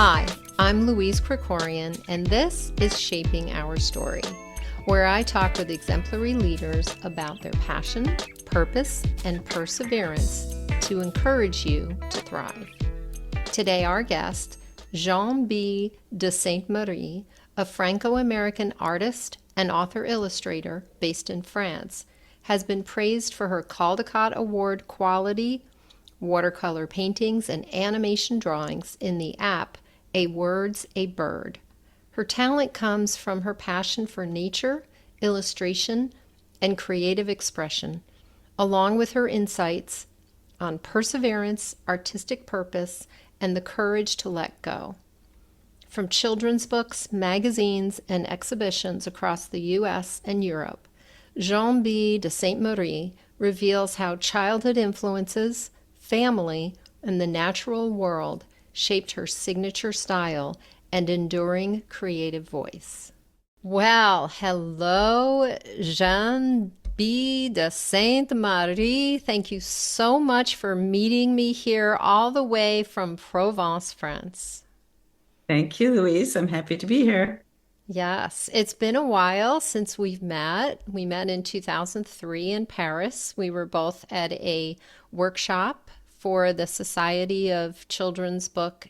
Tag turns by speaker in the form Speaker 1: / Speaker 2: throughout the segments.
Speaker 1: Hi, I'm Louise Krikorian, and this is Shaping Our Story, where I talk with exemplary leaders about their passion, purpose, and perseverance to encourage you to thrive. Today, our guest, Jeanne B. de Sainte Marie, a Franco American artist and author-illustrator based in France, has been praised for her Caldecott Award quality watercolor paintings and animation drawings in the app A Word's a Bird. Her talent comes from her passion for nature, illustration, and creative expression, along with her insights on perseverance, artistic purpose, and the courage to let go. From children's books, magazines, and exhibitions across the U.S. and Europe, Jeanne B. de Sainte Marie reveals how childhood influences, family, and the natural world shaped her signature style and enduring creative voice. Well, hello, Jeanne B. de Sainte Marie. Thank you so much for meeting me here all the way from Provence, France.
Speaker 2: Thank you, Louise. I'm happy to be here.
Speaker 1: Yes, it's been a while since we've met. We met in 2003 in Paris. We were both at a workshop for the Society of Children's Book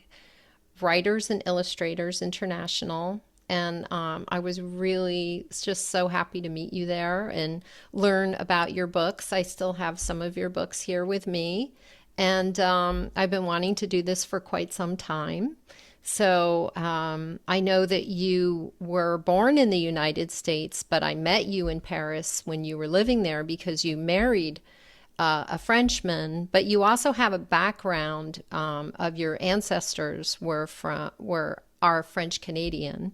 Speaker 1: Writers and Illustrators International. And I was really just so happy to meet you there and learn about your books. I still have some of your books here with me. And I've been wanting to do this for quite some time. So I know that you were born in the United States, but I met you in Paris when you were living there because you married a Frenchman. But you also have a background of your ancestors are French Canadian.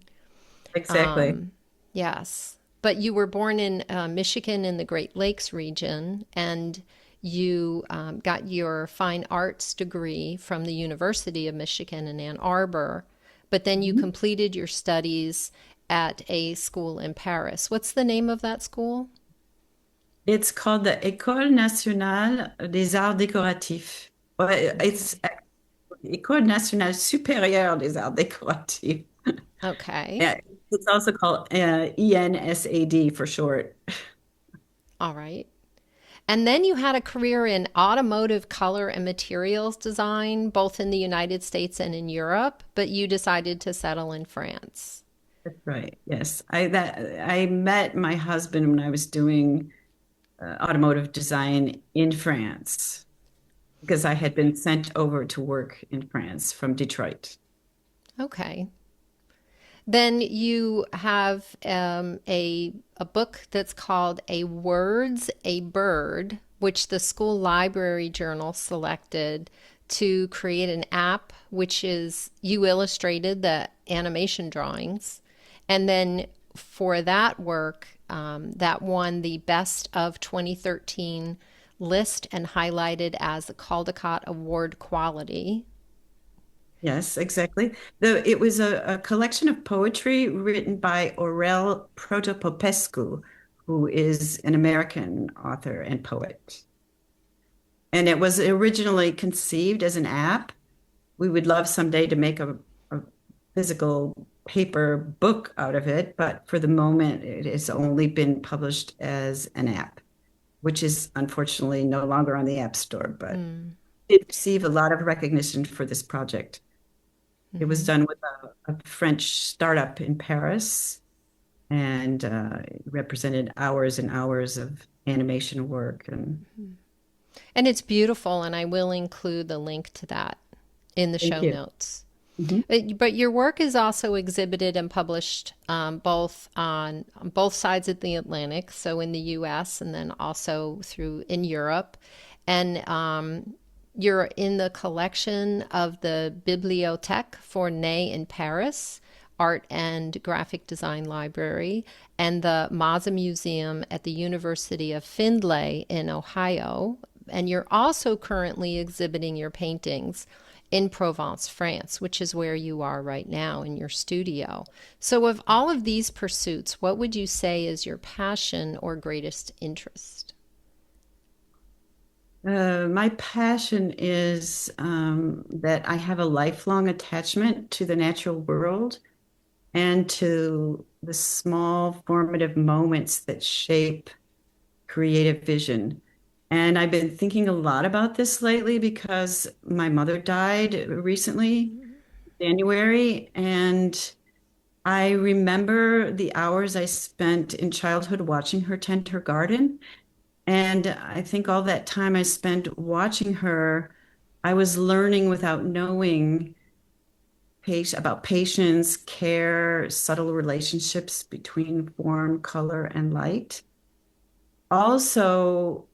Speaker 2: Exactly.
Speaker 1: Yes, but you were born in Michigan in the Great Lakes region, and you got your fine arts degree from the University of Michigan in Ann Arbor, but then you
Speaker 2: Mhm.
Speaker 1: completed your studies at a school in Paris. What's the name of that school?
Speaker 2: It's called the École Nationale des Arts Décoratifs. Well,
Speaker 1: Okay.
Speaker 2: it's École Nationale Supérieure des Arts Décoratifs.
Speaker 1: Okay.
Speaker 2: Yeah, it's also called ENSAD for short.
Speaker 1: All right. And then you had a career in automotive color and materials design, both in the United States and in Europe, but you decided to settle in France.
Speaker 2: That's right. Yes, I met my husband when I was doing automotive design in France because I had been sent over to work in France from Detroit.
Speaker 1: Okay. Then you have a book that's called A Word's a Bird, which the school library journal selected to create an app, which is you illustrated the animation drawings. And then for that work, that won the Best of 2013 list and highlighted as the Caldecott Award quality.
Speaker 2: Yes, exactly. It was a collection of poetry written by Aurel Protopopescu, who is an American author and poet. And it was originally conceived as an app. We would love someday to make a physical paper book out of it, but for the moment, it has only been published as an app, which is unfortunately no longer on the App Store, but
Speaker 1: Mm.
Speaker 2: it received a lot of recognition for this project. It was
Speaker 1: Hmm.
Speaker 2: done with a French startup in Paris and it represented hours and hours of animation work. And
Speaker 1: And it's beautiful, and I will include the link to that in the
Speaker 2: thank
Speaker 1: show
Speaker 2: you.
Speaker 1: notes.
Speaker 2: Mhm.
Speaker 1: But your work is also exhibited and published on both sides of the Atlantic, so in the U.S. and then also through in Europe, and you're in the collection of the Bibliothèque Fournet in Paris, Art and Graphic Design Library, and the Mazza Museum at the University of Findlay in Ohio. And you're also currently exhibiting your paintings in Provence, France, which is where you are right now in your studio. So, of all of these pursuits, what would you say is your passion or greatest interest?
Speaker 2: My passion is that I have a lifelong attachment to the natural world and to the small formative moments that shape creative vision. And I've been thinking a lot about this lately because my mother died recently, January, and I remember the hours I spent in childhood watching her tend her garden. And I think all that time I spent watching her, I was learning without knowing about patience, care, subtle relationships between form, color, and light. Also,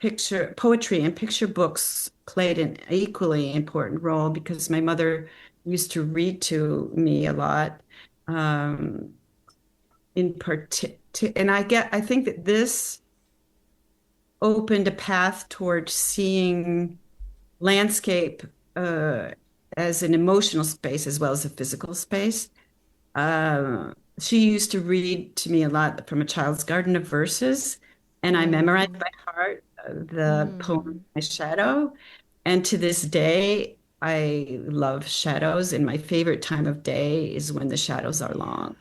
Speaker 2: picture poetry and picture books played an equally important role because my mother used to read to me a lot. Um, in part, and I think that this opened a path towards seeing landscape uh, as an emotional space as well as a physical space. She used to read to me a lot from A Child's Garden of Verses, and I memorized
Speaker 1: Mm,
Speaker 2: by heart the poem
Speaker 1: mm,
Speaker 2: My Shadow. And to this day, I love shadows, and my favorite time of day is when the shadows are long.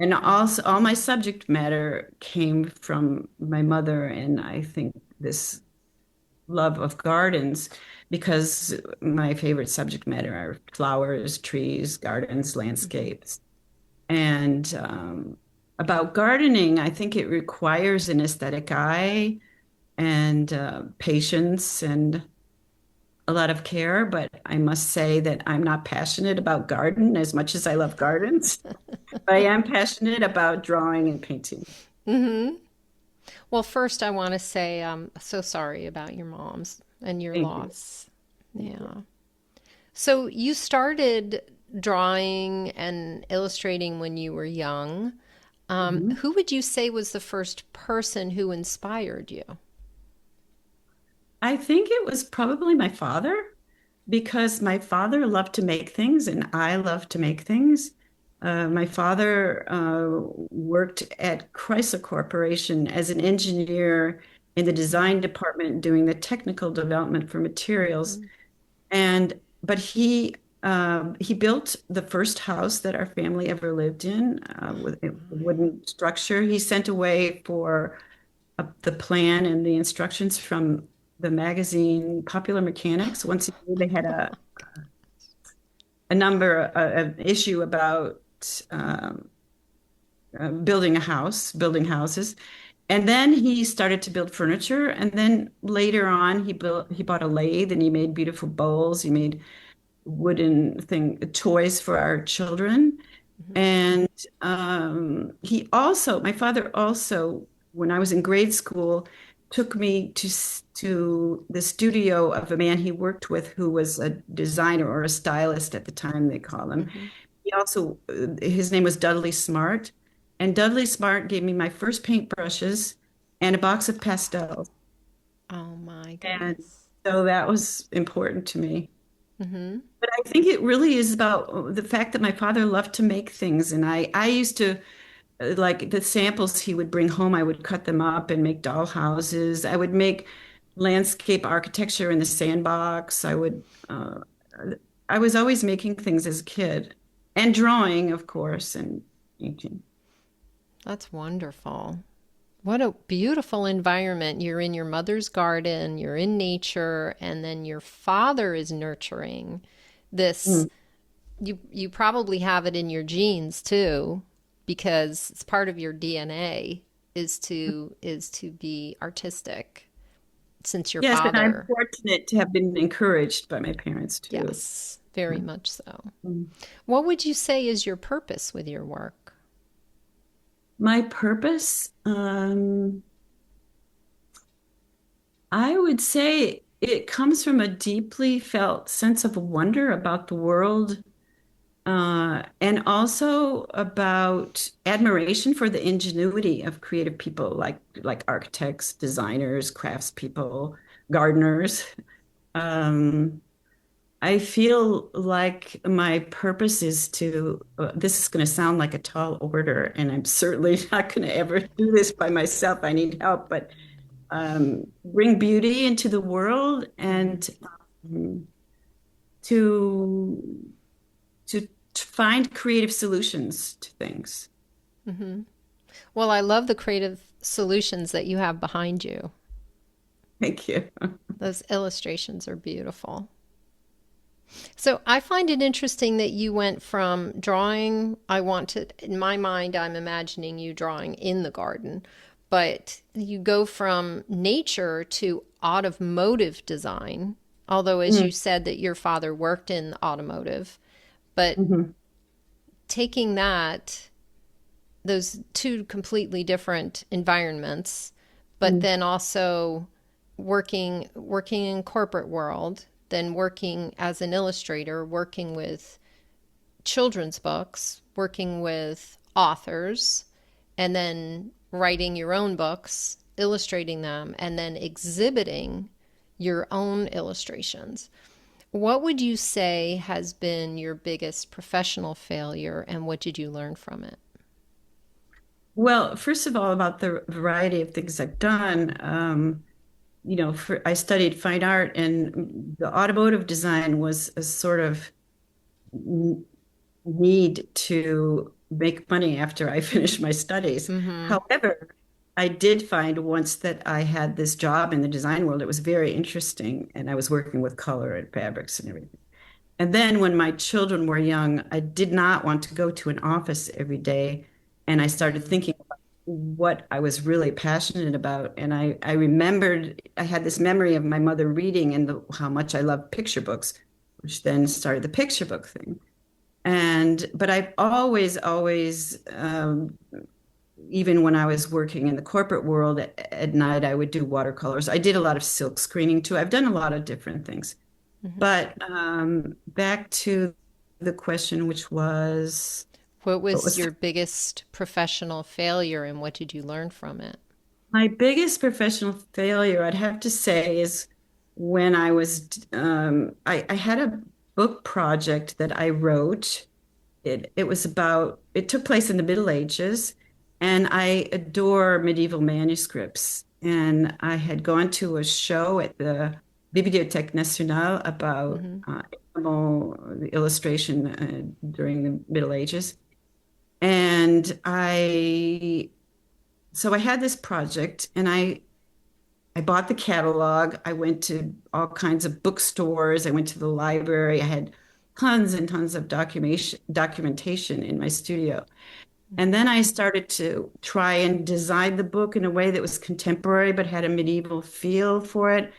Speaker 2: And also, all my subject matter came from my mother, and I think this love of gardens because my favorite subject matter are flowers, trees, gardens,
Speaker 1: mhm.
Speaker 2: landscapes. And about gardening, I think it requires an aesthetic eye and patience and a lot of care. But I must say that I'm not passionate about garden as much as I love gardens. But I am passionate about drawing and painting.
Speaker 1: Well, first, I want to say I'm so sorry about your mom's and your
Speaker 2: Thank you.
Speaker 1: loss. Yeah. So you started drawing and illustrating when you were young.
Speaker 2: Mhm.
Speaker 1: Who would you say was the first person who inspired you?
Speaker 2: I think it was probably my father because my father loved to make things and I love to make things. My father worked at Chrysler Corporation as an engineer in the design department doing the technical development for materials.
Speaker 1: Mm-hmm.
Speaker 2: And but he built the first house that our family ever lived in with a wooden structure. He sent away for the plan and the instructions from the magazine Popular Mechanics. Once a year, they had a number, an issue about um, building a house, building houses. And then he started to build furniture. And then later on, he bought a lathe and he made beautiful bowls. He made wooden toys for our children. And my father also, when I was in grade school, took me to the studio of a man he worked with who was a designer or a stylist at the time, they call him.
Speaker 1: Mm-hmm.
Speaker 2: He also, his name was Dudley Smart. And Dudley Smart gave me my first paintbrushes and a box of pastels.
Speaker 1: Oh my
Speaker 2: And
Speaker 1: goodness.
Speaker 2: so that was important to me.
Speaker 1: Mm-hmm.
Speaker 2: But I think it really is about the fact that my father loved to make things. And I used to like the samples he would bring home, I would cut them up and make doll houses. I would make landscape architecture in the sandbox. I was always making things as a kid and drawing, of course, and painting.
Speaker 1: That's wonderful. What a beautiful environment. You're in your mother's garden, you're in nature, and then your father is nurturing this.
Speaker 2: Mm.
Speaker 1: You probably have it in your genes too, because it's part of your DNA is to be artistic since your
Speaker 2: Yes, and I'm
Speaker 1: father.
Speaker 2: fortunate to have been encouraged by my parents too.
Speaker 1: Yes, very much so.
Speaker 2: Mm.
Speaker 1: What would you say is your purpose with your work?
Speaker 2: My purpose, I would say it comes from a deeply felt sense of wonder about the world, and also about admiration for the ingenuity of creative people like architects, designers, craftspeople, gardeners. Um, I feel like my purpose is this is going to sound like a tall order, and I'm certainly not going to ever do this by myself. I need help, but bring beauty into the world
Speaker 1: Hmm.
Speaker 2: and um, to to find creative solutions to things.
Speaker 1: Hmm. Well, I love the creative solutions that you have behind you.
Speaker 2: Thank you.
Speaker 1: Those illustrations are beautiful. So I find it interesting that you went from drawing, I want to, in my mind, I'm imagining you drawing in the garden, but you go from nature to automotive design, although, as you said, that your father worked in automotive, but
Speaker 2: Mm-hmm.
Speaker 1: taking that, those two completely different environments, but then also working in corporate world, then working as an illustrator, working with children's books, working with authors, and then writing your own books, illustrating them, and then exhibiting your own illustrations. What would you say has been your biggest professional failure, and what did you learn from it?
Speaker 2: Well, first of all, about the variety of things I've done, I studied fine art, and the automotive design was a sort of need to make money after I finished my studies.
Speaker 1: Mm-hmm.
Speaker 2: However, I did find once that I had this job in the design world, it was very interesting, and I was working with color and fabrics and everything. And then when my children were young, I did not want to go to an office every day. And I started
Speaker 1: Mm-hmm.
Speaker 2: thinking about what I was really passionate about. And I remembered I had this memory of my mother reading and how much I loved picture books, which then started the picture book thing. But I've always, even when I was working in the corporate world at night, I would do watercolors. I did a lot of silk screening too. I've done a lot of different things.
Speaker 1: Mm-hmm.
Speaker 2: But back to the question, which was,
Speaker 1: What
Speaker 2: what
Speaker 1: was
Speaker 2: was
Speaker 1: your biggest professional failure, and what did you learn from it?
Speaker 2: my biggest professional failure, I'd have to say, is when I had a book project that I wrote. It took place in the Middle Ages, and I adore medieval manuscripts. And I had gone to a show at the Bibliothèque Nationale about
Speaker 1: Mm-hmm.
Speaker 2: the illustration during the Middle Ages. And so I had this project, and I bought the catalog. I went to all kinds of bookstores. I went to the library. I had tons and tons of documentation in my studio. And
Speaker 1: Mm-hmm.
Speaker 2: then I started to try and design the book in a way that was contemporary but had a medieval feel for it.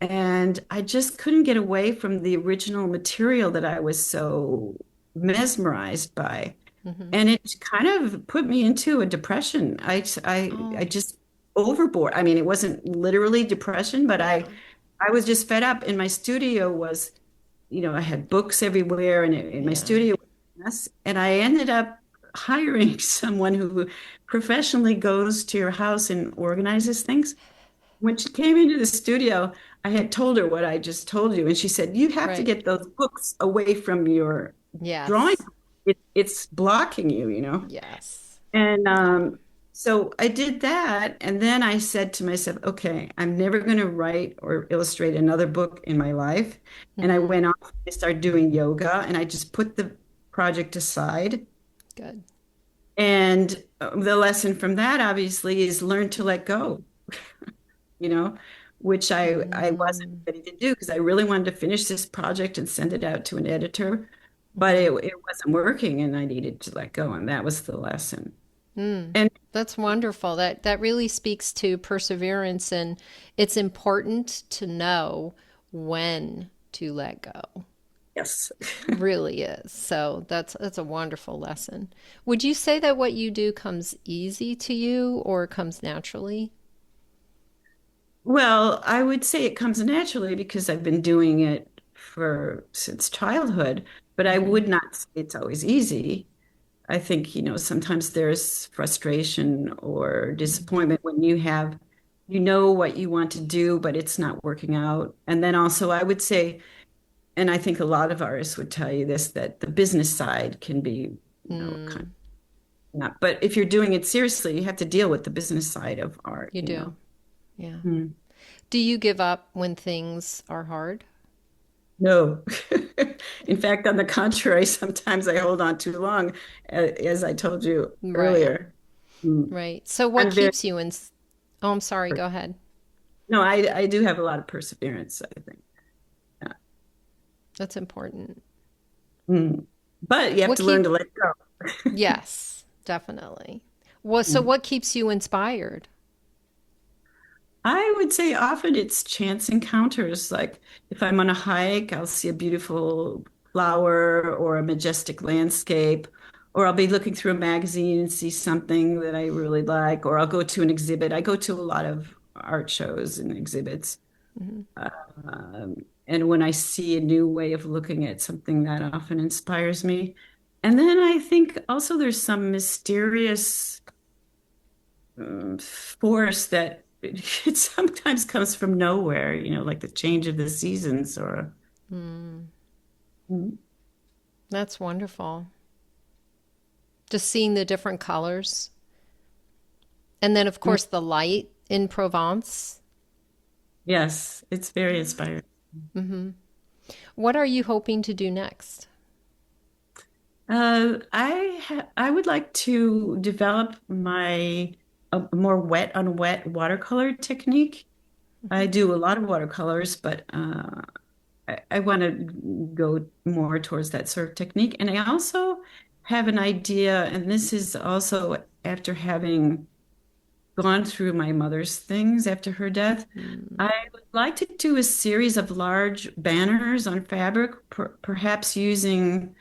Speaker 2: And I just couldn't get away from the original material that I was so mesmerized by.
Speaker 1: Mm-hmm.
Speaker 2: And it kind of put me into a depression. I
Speaker 1: Oh,
Speaker 2: just overboard. I mean, it wasn't literally depression, but
Speaker 1: yeah.
Speaker 2: I was just fed up. And my studio was, I had books everywhere, and in my
Speaker 1: Yeah.
Speaker 2: studio was a mess. And I ended up hiring someone who professionally goes to your house and organizes things. When she came into the studio, I had told her what I just told you, and she said, "You have to
Speaker 1: Right.
Speaker 2: get those books away from your drawing.
Speaker 1: Yes.
Speaker 2: It's blocking you."
Speaker 1: Yes.
Speaker 2: And
Speaker 1: Yeah.
Speaker 2: so I did that, and then I said to myself, "Okay, I'm never going to write or illustrate another book in my life." And I
Speaker 1: Mm-hmm.
Speaker 2: went off. I started doing yoga, and I just put the project aside.
Speaker 1: Good.
Speaker 2: And the lesson from that, obviously, is learn to let go. you know, which I wasn't
Speaker 1: Mm.
Speaker 2: ready to do because I really wanted to finish this project and send it out to an editor, but
Speaker 1: Mm-hmm.
Speaker 2: it wasn't working, and I needed to let go, and that was the lesson.
Speaker 1: Mm.
Speaker 2: And
Speaker 1: That's wonderful. That really speaks to perseverance, and it's important to know when to let go.
Speaker 2: yes.
Speaker 1: Really is. So that's a wonderful lesson. Would you say that what you do comes easy to you or comes naturally?
Speaker 2: Well, I would say it comes naturally because I've been doing it for since childhood, but I
Speaker 1: Mm-hmm.
Speaker 2: would not say it's always easy. I think, sometimes there's frustration or disappointment when you know what you want to do, but it's not working out. And then also, I would say, and I think a lot of artists would tell you this, that the business side can be, kind
Speaker 1: Mm,
Speaker 2: of not, but if you're doing it seriously, you have to deal with the business side of art,
Speaker 1: you do. Yeah.
Speaker 2: Mm.
Speaker 1: Do you give up when things are hard?
Speaker 2: No. In fact, on the contrary, sometimes I hold on too long, as I told you
Speaker 1: Right.
Speaker 2: earlier. Mm.
Speaker 1: Right. So what
Speaker 2: I'm very,
Speaker 1: keeps you in Oh, I'm sorry, go ahead.
Speaker 2: no, I do have a lot of perseverance, I think. Yeah.
Speaker 1: That's important.
Speaker 2: Mm. But you have
Speaker 1: What
Speaker 2: to learn
Speaker 1: keep
Speaker 2: to let go.
Speaker 1: Yes, definitely. So
Speaker 2: Mm.
Speaker 1: what keeps you inspired?
Speaker 2: I would say often it's chance encounters. Like if I'm on a hike, I'll see a beautiful flower or a majestic landscape, or I'll be looking through a magazine and see something that I really like, or I'll go to an exhibit. I go to a lot of art shows and exhibits.
Speaker 1: Hmm.
Speaker 2: Um, and when I see a new way of looking at something, that often inspires me. And then I think also there's some mysterious force that it sometimes comes from nowhere, like the change of the seasons or.
Speaker 1: Mm,
Speaker 2: Mm.
Speaker 1: that's wonderful. Just seeing the different colors. And then, of course, the light in Provence.
Speaker 2: Yes, it's very inspiring.
Speaker 1: Hmm. What are you hoping to do next?
Speaker 2: I would like to develop my a more wet on wet watercolor technique. I
Speaker 1: Hmm.
Speaker 2: do a lot of watercolors, but I want to go more towards that sort of technique. And I also have an idea, and this is also after having gone through my mother's things after her death.
Speaker 1: Mm.
Speaker 2: I would like to do a series of large banners on fabric, perhaps using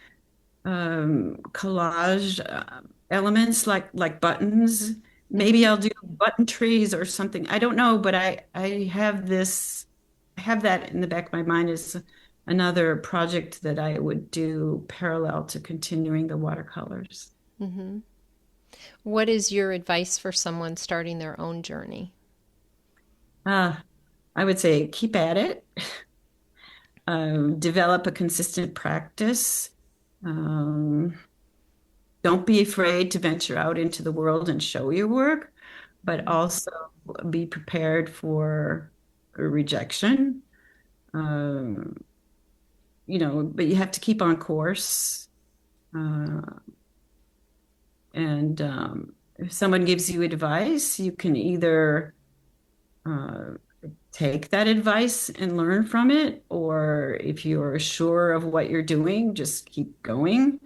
Speaker 2: collage elements like buttons. Maybe
Speaker 1: Hmm.
Speaker 2: I'll do button trees or something. I don't know, but I have that in the back of my mind as another project that I would do parallel to continuing the watercolors.
Speaker 1: Hmm. What is your advice for someone starting their own journey?
Speaker 2: Uh, I would say keep at it, develop a consistent practice. Um, don't be afraid to venture out into the world and show your work, but also be prepared for rejection. Um, but you have to keep on course. Uh, and if someone gives you advice, you can either uh, take that advice and learn from it, or if you're sure of what you're doing, just keep going.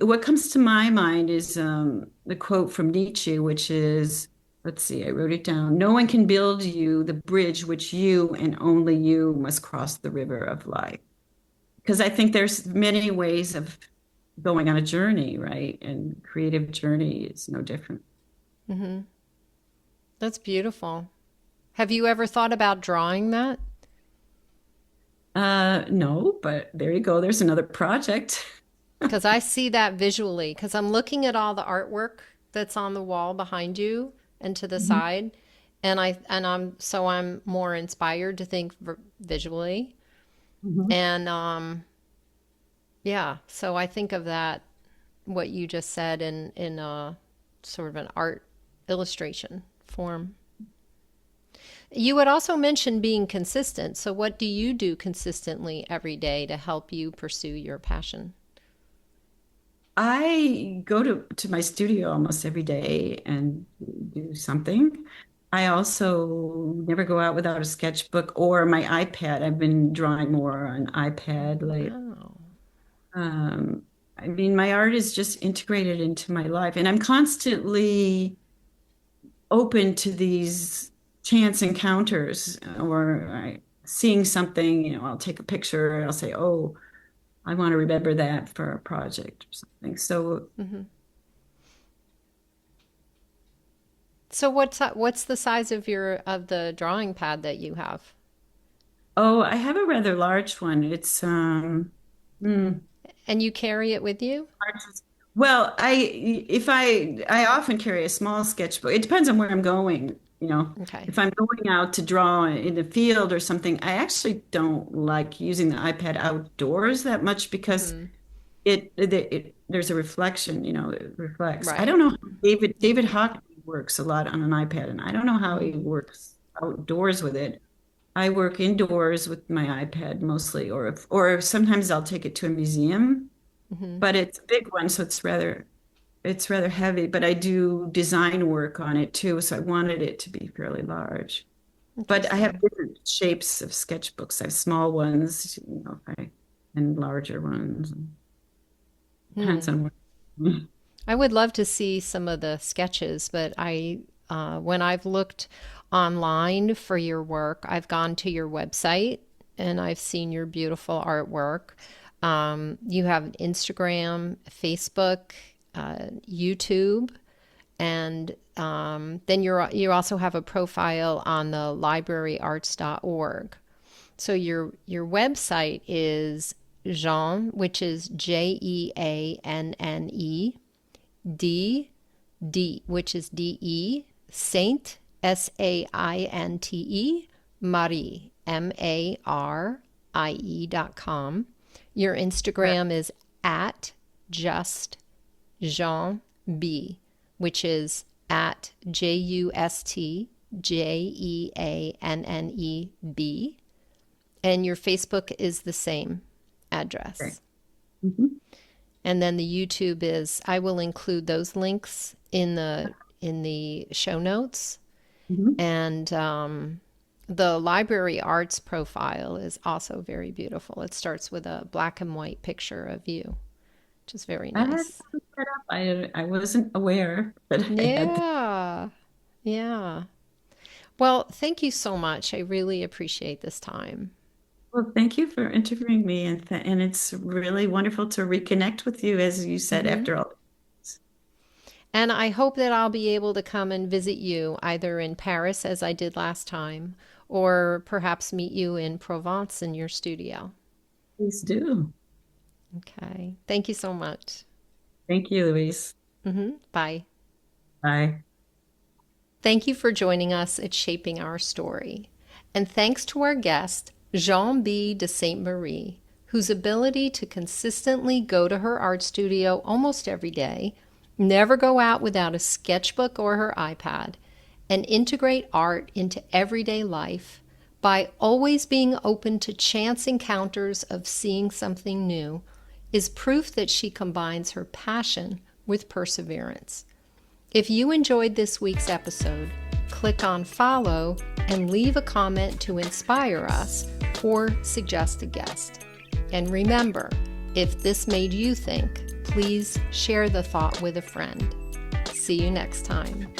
Speaker 2: What comes to my mind is the quote from Nietzsche, which is, let's see, I wrote it down. No one can build you the bridge which you and only you must cross the river of life. Because I think there's many ways of going on a journey, right? And creative journey is no different.
Speaker 1: Hmm. That's beautiful. Have you ever thought about drawing that?
Speaker 2: No, but there you go. There's another project.
Speaker 1: Because I see that visually. Because I'm looking at all the artwork that's on the wall behind you and to the
Speaker 2: Mhm.
Speaker 1: side, I'm more inspired to think visually.
Speaker 2: Mhm.
Speaker 1: And yeah, so I think of that what you just said in a sort of an art illustration form. You had also mentioned being consistent. So what do you do consistently every day to help you pursue your passion?
Speaker 2: I go to my studio almost every day and do something. I also never go out without a sketchbook or my iPad. I've been drawing more on iPad lately.
Speaker 1: Wow.
Speaker 2: I mean, my art is just integrated into my life, and I'm constantly open to these chance encounters or seeing something, I'll take a picture and I'll say, oh, I want to remember that for a project or something. So,
Speaker 1: Hmm. So what's the size of the drawing pad that you have?
Speaker 2: oh, I have a rather large one. It's hmm,
Speaker 1: And you carry it with you?
Speaker 2: well, I often carry a small sketchbook. It depends on where I'm going,
Speaker 1: Okay.
Speaker 2: If I'm going out to draw in the field or something, I actually don't like using the iPad outdoors that much because
Speaker 1: Hmm.
Speaker 2: there's a reflection, it reflects. I
Speaker 1: Right.
Speaker 2: don't know. David
Speaker 1: Yeah.
Speaker 2: Hockney works a lot on an iPad, and I don't know how he works outdoors with it. I work indoors with my iPad mostly, or sometimes I'll take it to a museum,
Speaker 1: Mm-hmm.
Speaker 2: but it's a big one, so it's rather heavy. But I do design work on it too, so I wanted it to be fairly large. But I have
Speaker 1: Interesting.
Speaker 2: different shapes of sketchbooks. I have small ones, and larger ones. Depends
Speaker 1: Hmm.
Speaker 2: on what.
Speaker 1: I would love to see some of the sketches, but when I've looked online for your work, I've gone to your website and I've seen your beautiful artwork. You have an Instagram, Facebook, YouTube, and then you also have a profile on the libraryarts.org. So your website is Jeanne, which is Jeanne, D, which is DE, Sainte, Sainte, Marie, Marie.com. Your Instagram is at just Jeanne B, which is at JustJeanneb. And your Facebook is the same
Speaker 2: Okay.
Speaker 1: address.
Speaker 2: Mhm.
Speaker 1: And then the YouTube is, I will include those links in the show notes.
Speaker 2: Mhm.
Speaker 1: And the library arts profile is also very beautiful. It starts with a black and white picture of you, which is very
Speaker 2: I had to
Speaker 1: nice.
Speaker 2: look that up. I wasn't aware that I had the.
Speaker 1: Yeah. Yeah. Well, thank you so much. I really appreciate this time.
Speaker 2: Well, thank you for interviewing me, and it's really wonderful to reconnect with you, as you said,
Speaker 1: Hmm.
Speaker 2: after all.
Speaker 1: And I hope that I'll be able to come and visit you either in Paris, as I did last time, or perhaps meet you in Provence in your studio.
Speaker 2: Please do.
Speaker 1: Okay. Thank you so much.
Speaker 2: Thank you, Louise.
Speaker 1: Bye.
Speaker 2: Bye.
Speaker 1: Thank you for joining us at Shaping Our Story. And thanks to our guest, Jeanne B. de Sainte Marie, whose ability to consistently go to her art studio almost every day, never go out without a sketchbook or her iPad, and integrate art into everyday life by always being open to chance encounters of seeing something new, is proof that she combines her passion with perseverance. If you enjoyed this week's episode, click on follow and leave a comment to inspire us or suggest a guest. And remember, if this made you think, please share the thought with a friend. See you next time.